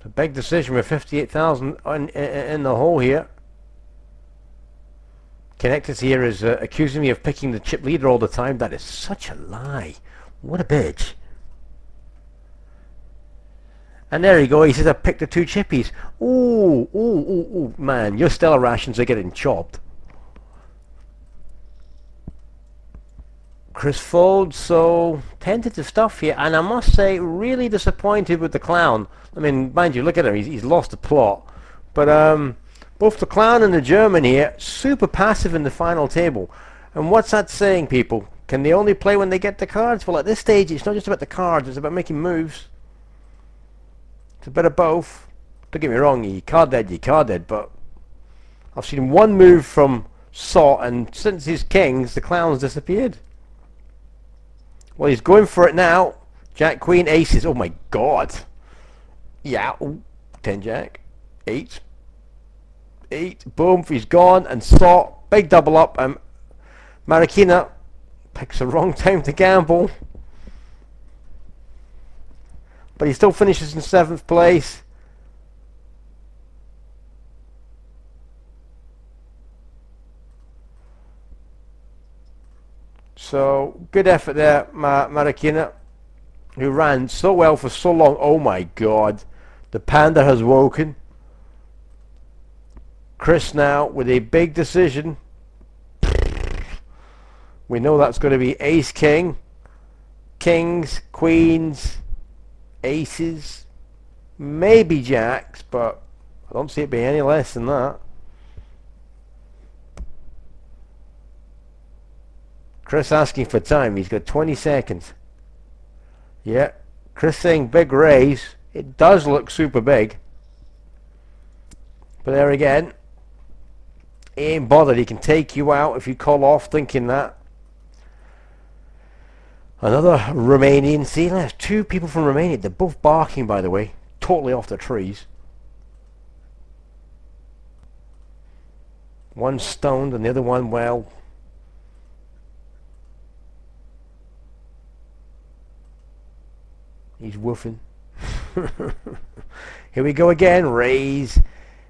A big decision with 58,000 in the hole here. Connectors here is accusing me of picking the chip leader all the time. That is such a lie. What a bitch. And there you go. He says I picked the 2 chippies. Ooh, ooh, ooh, ooh, man, your Stella rations are getting chopped. Chris folds, so tentative stuff here, and I must say, really disappointed with the clown. I mean, mind you, look at him, he's lost the plot. But both the clown and the German here, super passive in the final table. And what's that saying, people? Can they only play when they get the cards? Well, at this stage, it's not just about the cards, it's about making moves. It's a bit of both. Don't get me wrong, you card dead, but I've seen one move from Sot, and since his kings, the clown's disappeared. Well, he's going for it now. Jack, Queen, Aces. Oh my God. Yeah. Ooh. 10 Jack. 8. 8. Boom. He's gone. And Sot. Big double up. Marikina picks the wrong time to gamble. But he still finishes in 7th place. So, good effort there, Marikina, who ran so well for so long. Oh my God, the panda has woken. Chris now with a big decision. We know that's going to be Ace King, Kings, Queens, Aces, maybe Jacks, but I don't see it being any less than that. Chris asking for time. He's got 20 seconds. Yeah. Chris saying big raise. It does look super big. But there again, he ain't bothered. He can take you out if you call off thinking that. Another Romanian. See, there's 2 people from Romania. They're both barking, by the way. Totally off their trees. One stoned and the other one, well... he's woofing. Here we go again. Raise.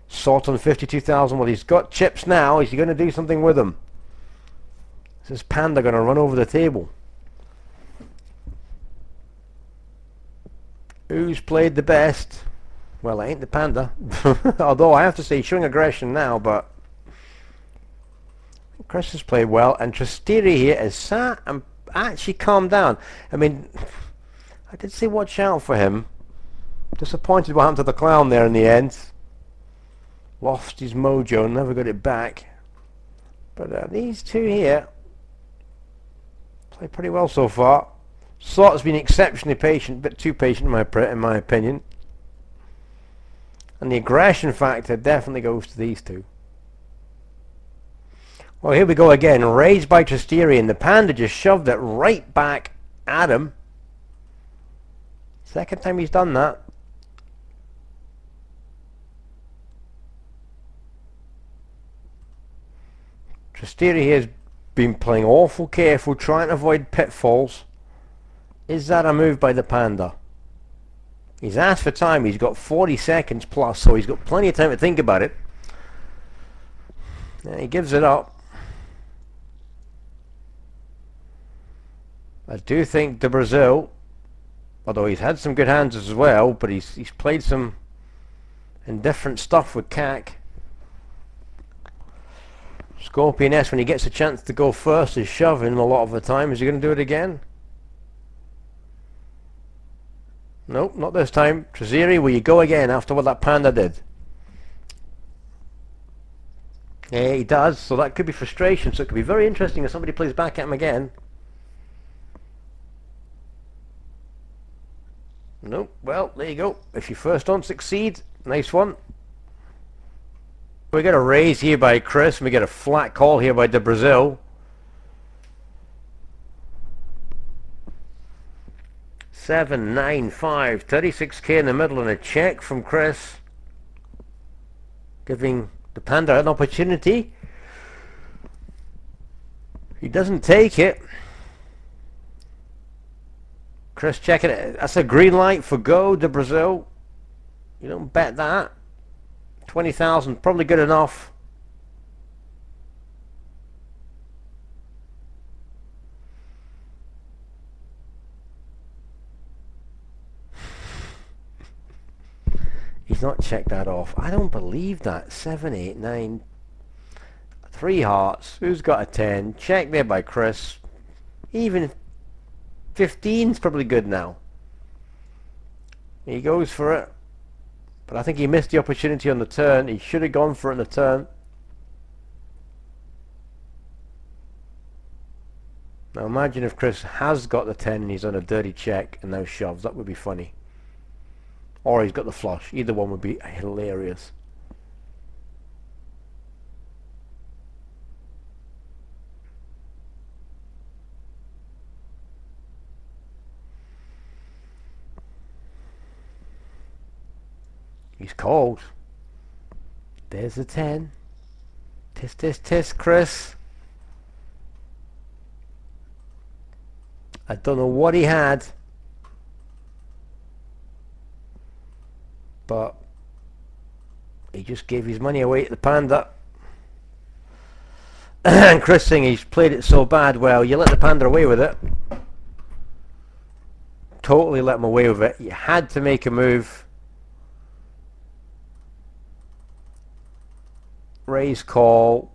Sort on 52,000. Well, he's got chips now. Is he going to do something with them? Is this panda going to run over the table? Who's played the best? Well, it ain't the panda. Although I have to say, he's showing aggression now, but Chris has played well. And Trasteri here has sat and actually calmed down. I mean... I did say watch out for him. Disappointed what happened to the clown there in the end. Lost his mojo, never got it back. But these 2 here play pretty well so far. Sot has been exceptionally patient, a bit too patient in my opinion. And the aggression factor definitely goes to these 2. Well, here we go again. Raised by Trasteri, and the panda just shoved it right back at him. Second time he's done that. Trasteri has been playing awful careful, trying to avoid pitfalls. Is that a move by the panda? He's asked for time. He's got 40 seconds plus, so he's got plenty of time to think about it. And he gives it up. I do think de Brazil, although he's had some good hands as well, but he's played some indifferent stuff with CAC. Scorpion S, when he gets a chance to go first, is shoving a lot of the time. Is he going to do it again? Nope, not this time. Trasteri, will you go again after what that panda did? Yeah, he does, so that could be frustration. So it could be very interesting if somebody plays back at him again. Nope, well, there you go. If you first don't succeed, nice one. We get a raise here by Chris, and we get a flat call here by de Brazil. 7, 9, 5, 36k in the middle, and a check from Chris, giving the panda an opportunity. He doesn't take it. Chris checking it. That's a green light for go, de Brazil. You don't bet that. 20,000, probably good enough. He's not checked that off. I don't believe that. 7, 8, 9. 3 hearts. Who's got a 10? Check there by Chris. Even 15's probably good now. He goes for it. But I think he missed the opportunity on the turn. He should have gone for it on the turn. Now imagine if Chris has got the 10 and he's on a dirty check and now shoves. That would be funny. Or he's got the flush. Either one would be hilarious. He's called. There's the 10. Tisk, tisk, tisk, Chris. I don't know what he had, but he just gave his money away to the panda. And Chris saying he's played it so bad. Well, you let the panda away with it. Totally let him away with it. You had to make a move. Raise call.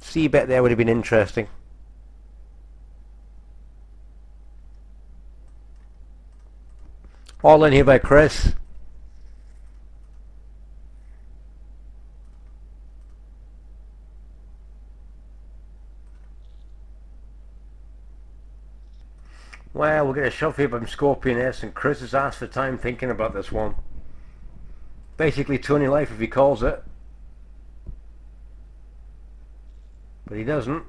C-bet there would have been interesting. All in here by Chris. Well, we'll get a shove here from Scorpion S, and Chris has asked for time thinking about this one. Basically Tony Life if he calls it. But he doesn't.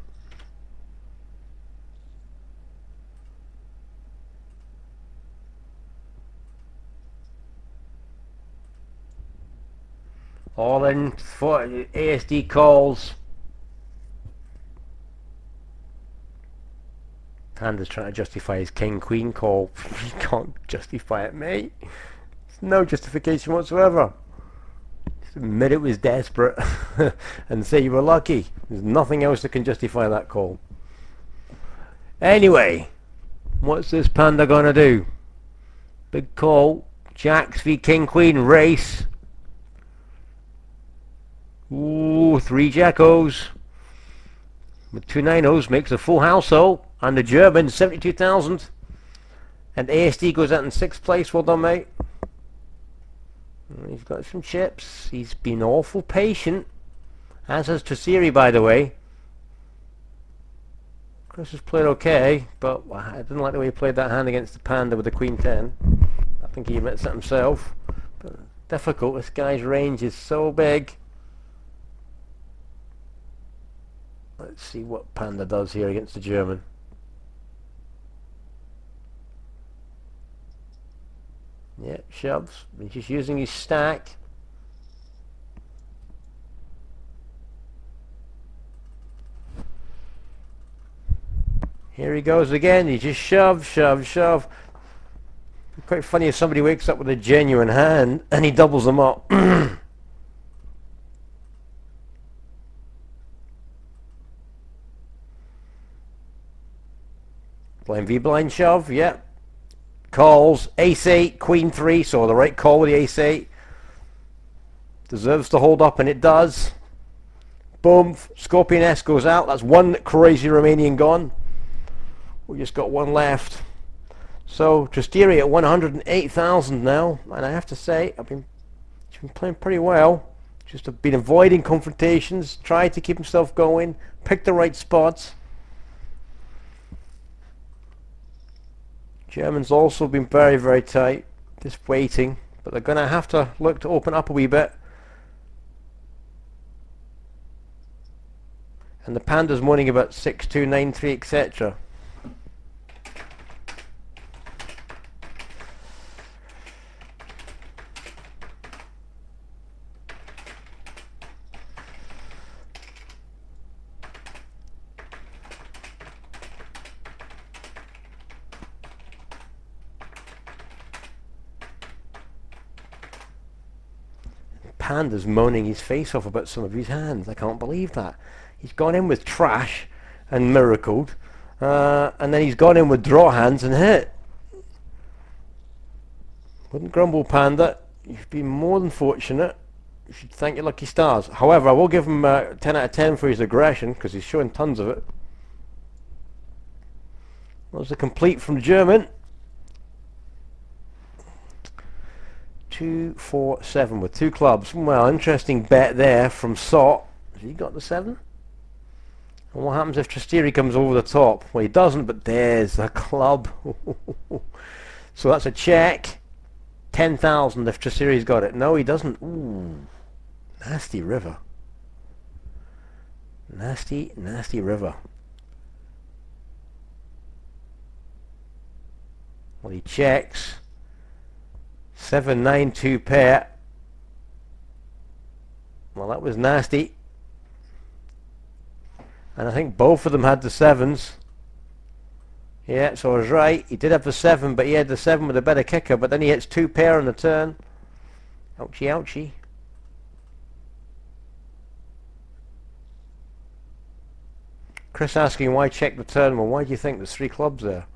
All in for ASD calls. Panda's trying to justify his king-queen call. He can't justify it, mate. There's no justification whatsoever. Just admit it was desperate and say you were lucky. There's nothing else that can justify that call. Anyway, what's this panda gonna do? Big call. Jacks v king-queen race. Ooh, 3 jackos. With 2 9-0s makes a full household. And the German, 72,000. And ASD goes out in 6th place. Well done, mate. He's got some chips. He's been awful patient. As has Trasiri, by the way. Chris has played okay, but I didn't like the way he played that hand against the panda with the Queen 10. I think he admits that himself. But difficult. This guy's range is so big. Let's see what panda does here against the German. Yeah, shoves. He's just using his stack. Here he goes again. He just shove, shove, shove. Quite funny if somebody wakes up with a genuine hand and he doubles them up. Blind V blind shove, yep. Calls, ace 8, queen 3, so the right call with the ace 8. Deserves to hold up, and it does. Boom, Scorpion S goes out. That's one crazy Romanian gone. We just got one left. So, Trasteri at 108,000 now, and I have to say, he's been playing pretty well. Just have been avoiding confrontations, tried to keep himself going, picked the right spots. Germans also been very, very tight, just waiting, but they're going to have to look to open up a wee bit. And the panda's moaning about 6-2, 9-3, etc. Panda's moaning his face off about some of his hands. I can't believe that. He's gone in with trash and miracled, and then he's gone in with draw hands and hit. Wouldn't grumble, Panda. You've been more than fortunate. You should thank your lucky stars. However, I will give him 10 out of 10 for his aggression, because he's showing tons of it. That was a complete from German. 2-4-7 with 2 clubs. Well, interesting bet there from Sot. Has he got the 7? And what happens if Trasteri comes over the top? Well, he doesn't, but there's the club. So that's a check. 10,000 if Trasteri's got it. No, he doesn't. Ooh, nasty river. Nasty, nasty river. Well, he checks. 7-9-2 pair. Well, that was nasty. And I think both of them had the 7s. Yeah, so I was right. He did have the 7, but he had the 7 with a better kicker. But then he hits 2 pair on the turn. Ouchie, ouchie. Chris asking why check the turn. Well, why do you think there's 3 clubs there?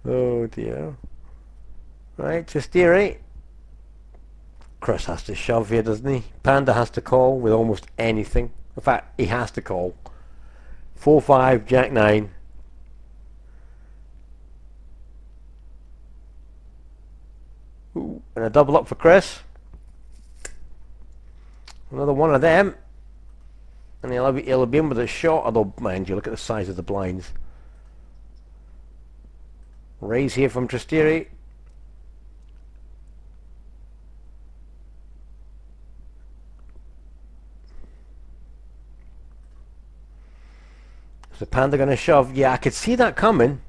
Oh dear. Right, Trasteri. Chris has to shove here, doesn't he? Panda has to call with almost anything. In fact, he has to call. 4-5, Jack 9. Ooh, and a double up for Chris. Another one of them. And he'll be in with a shot, although, mind you, look at the size of the blinds. Raise here from Trasteri. Is the Panda going to shove? Yeah, I could see that coming.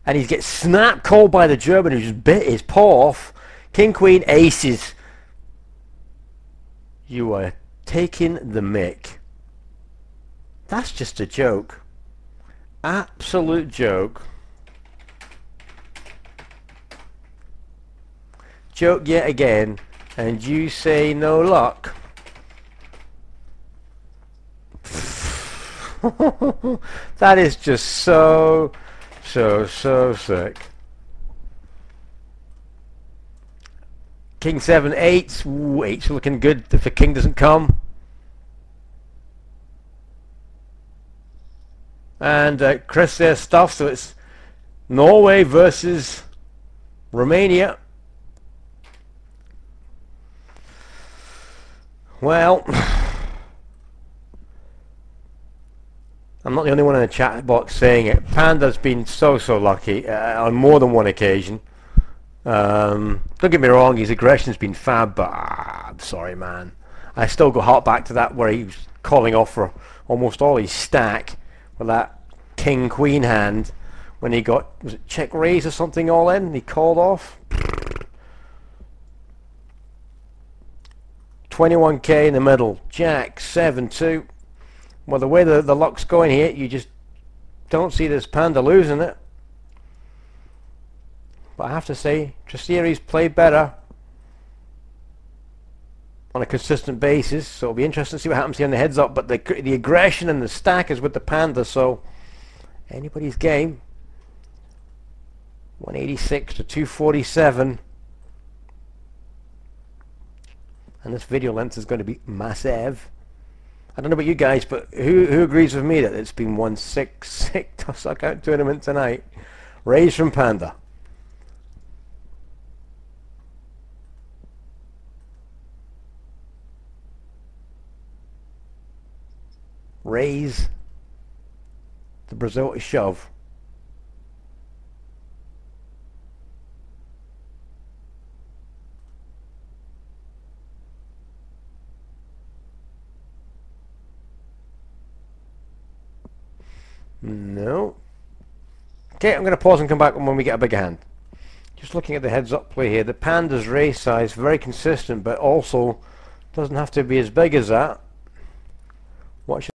And he gets snap called by the German who just bit his paw off. King, Queen, aces. You are taking the mick. That's just a joke. Absolute joke. Joke yet again, and you say no luck. That is just so sick. King 7, 8. Ooh, 8's looking good if the king doesn't come. And Chris says stuff, so it's Norway versus Romania. Well, I'm not the only one in the chat box saying it. Panda's been so lucky on more than one occasion. Don't get me wrong, his aggression's been fab, but I'm sorry, man. I still go hot back to that where he was calling off for almost all his stack with that king queen hand when he got, was it check raise or something all in, and he called off. 21k in the middle. Jack 7-2. Well, the way the luck's going here, you just don't see this Panda losing it. But I have to say, Trasteri's played better on a consistent basis, so it'll be interesting to see what happens here in the heads up. But the aggression and the stack is with the Panda, so anybody's game. 186 to 247. And this video length is going to be massive. I don't know about you guys, but who agrees with me that it's been 1-6 suck out tournament tonight? Raise from Panda. Raise the Brazil to shove. No. Okay, I'm going to pause and come back when we get a bigger hand. Just looking at the heads up play here, the Panda's raise size very consistent, but also doesn't have to be as big as that. Watch